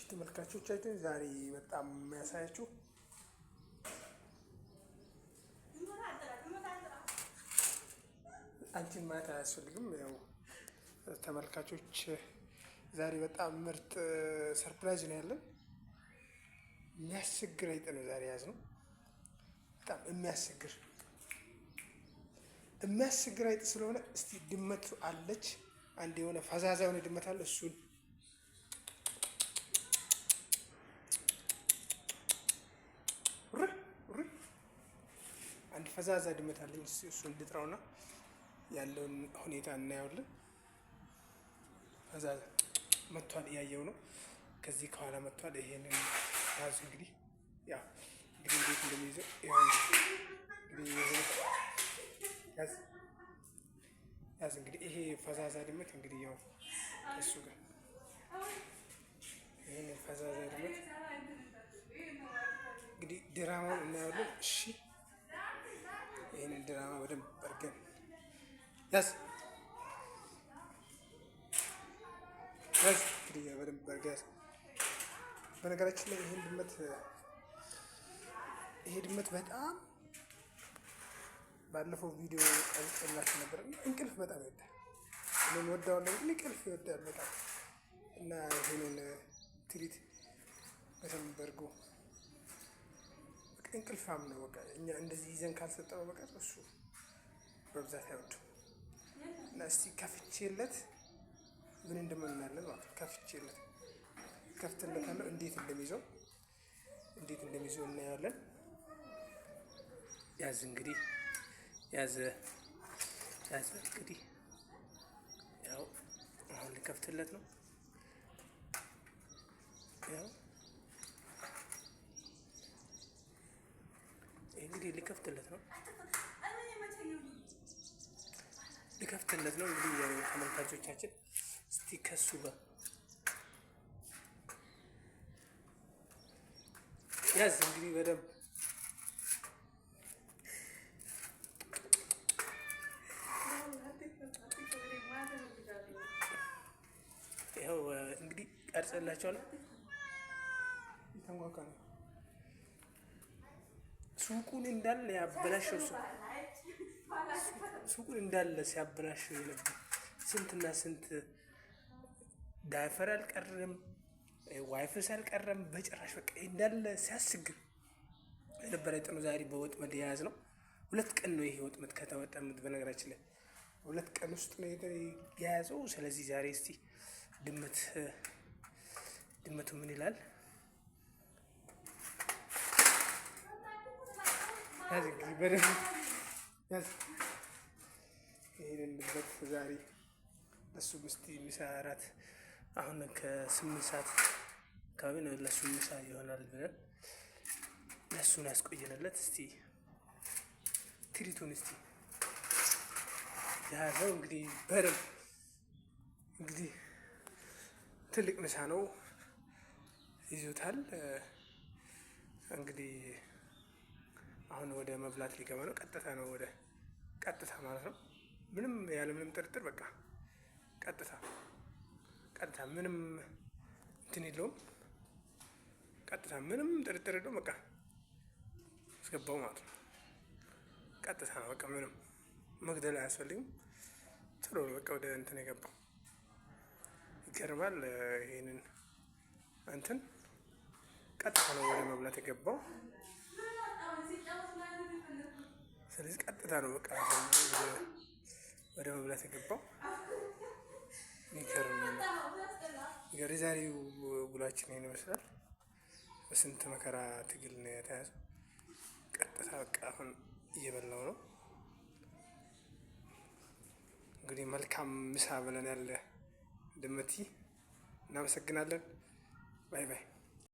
ተመልካቾቻችን ዛሬ በጣም የሚያሳያችሁ አንቺን ማየት አያስፈልግም። ያው ተመልካቾች ዛሬ በጣም ምርጥ ሰርፕራይዝ ነው ያለን። የሚያስቸግር አይጥ ነው ዛሬ ያዝነው። በጣም የሚያስቸግር አይጥ ስለሆነ እስቲ ድመት አለች፣ አንድ የሆነ ፈዛዛ የሆነ ድመት አለ። እሱን አንድ ፈዛዛ ድመት አለኝ። እሱን ልጥራውና ያለውን ሁኔታ እናየዋለን። ፈዛዛ መጥቷል፣ እያየው ነው። ከዚህ ከኋላ መጥቷል። ይሄንን ያዙ እንግዲህ ያው እንግዲህ እንዴት እንደሚይዘው ያዝ እንግዲህ ይሄ ፈዛዛ ድመት እንግዲህ ያው እሱ ጋር ይሄን ፈዛዛ ድመት እንግዲህ ድራማውን እናያለን። እሺ ይሄንን ድራማ በደንብ አድርገን ያዝ እንግዲህ በደንብ አድርገን ያዝ። በነገራችን ላይ ይሄ ድመት በጣም ባለፈው ቪዲዮ ቀርጬላችሁ ነበር። እንቅልፍ በጣም ይወዳል። እኔም ወዳዋለሁ፣ ግን እንቅልፍ ይወዳል በጣም እና ይሄንን ትሪት በደንብ አድርጎ እንቅልፋም ነው። በቃ እኛ እንደዚህ ይዘን ካልሰጠነው በቀር እሱ በብዛት አይወድም። እና እስቲ ከፍቼለት ምን እንደምናለን ማለት ከፍተለታለሁ። እንዴት እንደሚይዘው እናያለን። ያዝ እንግዲህ ያዝ እንግዲህ ያው አሁን ልከፍትለት ነው። ያው እንግዲህ ልከፍትለት ነው እንግዲህ ያው ተመልካቾቻችን እስቲ ከሱ ጋር ያዝ እንግዲህ በደንብ ያው እንግዲህ ቀርጸላችኋለሁ። የተንጓካ ነው ሱቁን እንዳለ ያበላሸው ሱቁን እንዳለ ሲያበላሸው የነበር ስንትና ስንት ዳይፈር አልቀረም፣ ዋይፍስ አልቀረም፣ በጭራሽ በቃ እንዳለ ሲያስግር የነበረ አይጥ ነው። ዛሬ በወጥመድ የያዝ ነው። 2 ቀን ነው ይሄ ወጥመድ ከተወጠመድ። በነገራችን ላይ 2 ቀን ውስጥ ነው የያዘው። ስለዚህ ዛሬ እስቲ ድመቱ ምን ይላል? ያዝ እንግዲህ በደንብ ያዝ። ይሄንን ድመት ዛሬ ለሱ ምስቲ ምሳ እራት አሁን ከ8 ሰዓት አካባቢ ነው ለሱ ምሳ ይሆናል ብለን ለሱን ያስቆየንለት። እስቲ ትሪቱን እስቲ ያዘው እንግዲህ በደንብ እንግዲህ ትልቅ ምሳ ነው ይዞታል። እንግዲህ አሁን ወደ መብላት ሊገባ ነው። ቀጥታ ማለት ነው። ያለምንም ጥርጥር በቃ ቀጥታ ምንም እንትን የለውም። ቀጥታ ምንም ጥርጥር የለውም። በቃ አስገባው ማለት ነው። ቀጥታ ነው በቃ ምንም መግደል አያስፈልግም። ቶሎ ነው በቃ ወደ እንትን የገባው። ይገርማል። ይሄንን እንትን ቀጥታ ነው ወደ መብላት የገባው። ስለዚህ ቀጥታ ነው በቃ ወደ መብላት የገባው። የዛሬው ውሏችን ይሄን ይመስላል። በስንት መከራ ትግል ነው የተያዘው። ቀጥታ በቃ አሁን እየበላው ነው። እንግዲህ መልካም ምሳ ብለን ያለ ድመቲ እናመሰግናለን። ባይ ባይ።